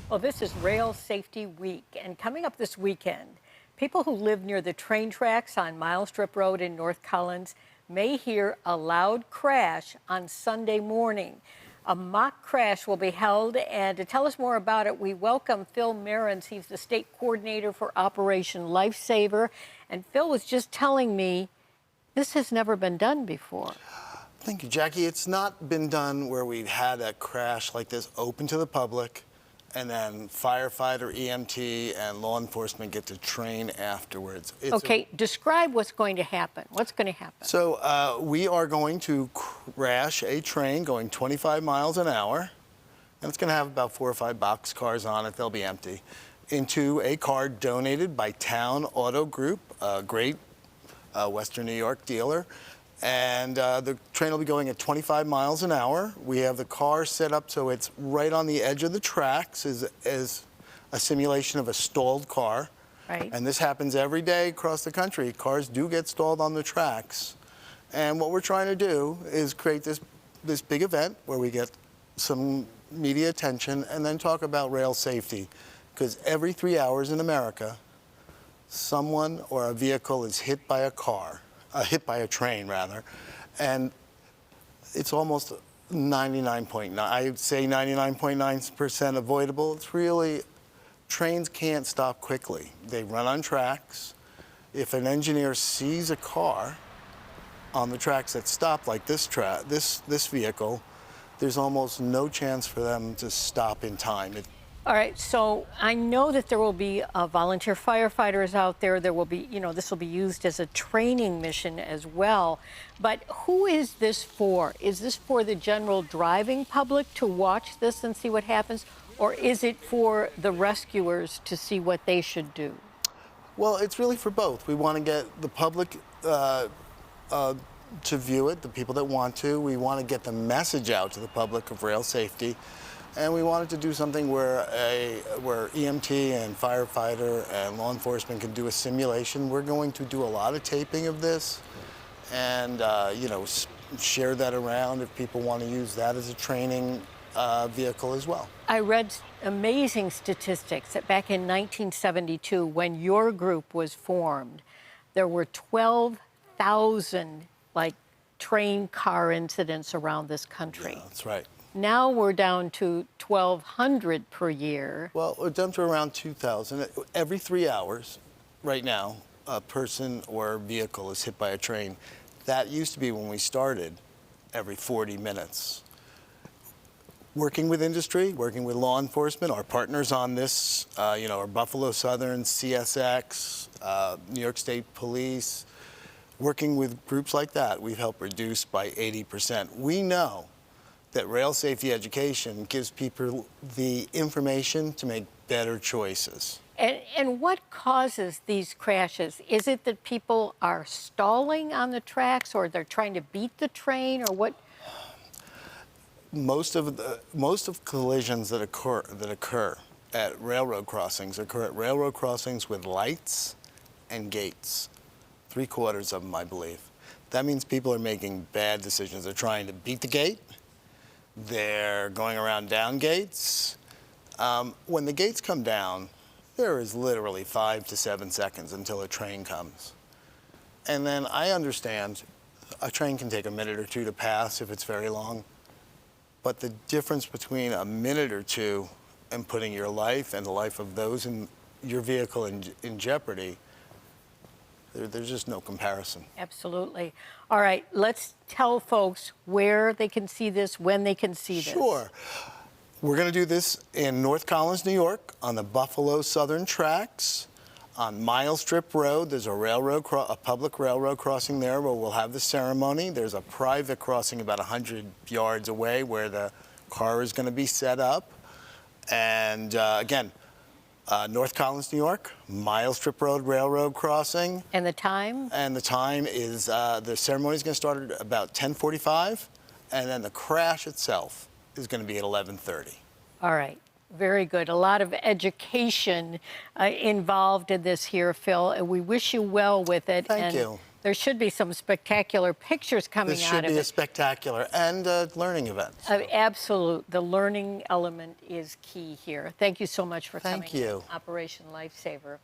Well, this is Rail Safety Week, and coming up this weekend, people who live near the train tracks on Miles Strip Road in North Collins may hear a loud crash on Sunday morning. A mock crash will be held, and to tell us more about it, we welcome Phil Mehrens. He's the state coordinator for Operation Lifesaver, and Phil was just telling me this has never been done before. Thank you, Jackie. It's not been done where we've had a crash like this open to the public, and then firefighter, EMT, and law enforcement get to train afterwards. Describe what's going to happen. What's going to happen? So we are going to crash a train going 25 miles an hour, and it's going to have about 4 or 5 box cars on it. They'll be empty, into a car donated by Town Auto Group, a great Western New York dealer. And the train will be going at 25 miles an hour. We have the car set up so it's right on the edge of the tracks, as a simulation of a stalled car. Right. And this happens every day across the country. Cars do get stalled on the tracks. And what we're trying to do is create this big event where we get some media attention and then talk about rail safety. Because every 3 hours in America, someone or a vehicle is hit by a car. Hit by a train, rather, and it's almost 99.9. I'd say 99.9% avoidable. It's really, trains can't stop quickly. They run on tracks. If an engineer sees a car on the tracks that stop, like this vehicle, there's almost no chance for them to stop in time. All right, so I know that there will be volunteer firefighters out there. There will be, this will be used as a training mission as well. But who is this for? Is this for the general driving public to watch this and see what happens? Or is it for the rescuers to see what they should do? Well, it's really for both. We want to get the public to view it, the people that want to. We want to get the message out to the public of rail safety. And we wanted to do something where EMT and firefighter and law enforcement can do a simulation. We're going to do a lot of taping of this and, share that around if people want to use that as a training vehicle as well. I read amazing statistics that back in 1972, when your group was formed, there were 12,000 train car incidents around this country. Yeah, that's right. Now we're down to 1,200 per year. Well, we're down to around 2,000. Every 3 hours, right now, a person or vehicle is hit by a train. That used to be, when we started, every 40 minutes. Working with industry, working with law enforcement, our partners on this, are Buffalo Southern, CSX, New York State Police. Working with groups like that, we've helped reduce by 80%. We know that rail safety education gives people the information to make better choices. And what causes these crashes? Is it that people are stalling on the tracks, or they're trying to beat the train, or what? Most of collisions that occur at railroad crossings occur at railroad crossings with lights and gates. 3/4 of them, I believe. That means people are making bad decisions. They're trying to beat the gate. They're going around down gates. When the gates come down, there is literally 5 to 7 seconds until a train comes. And then I understand a train can take a minute or two to pass if it's very long. But the difference between a minute or two and putting your life and the life of those in your vehicle in jeopardy, there's just no comparison. Absolutely. All right, let's tell folks where they can see this, when they can see this. Sure. We're going to do this in North Collins, New York, on the Buffalo Southern tracks, on Miles Strip Road. There's a public railroad crossing there where we'll have the ceremony. There's a private crossing about 100 yards away where the car is going to be set up. And again, North Collins, New York, Miles Strip Road Railroad crossing. And the time? And the time is, the ceremony is going to start at about 10:45, and then the crash itself is going to be at 11:30. All right. Very good. A lot of education involved in this here, Phil, and we wish you well with it. Thank you. There should be some spectacular pictures coming This out should of be a it. spectacular and a learning event. Absolute. The learning element is key here. Thank you so much for Thank coming. you. Operation Lifesaver.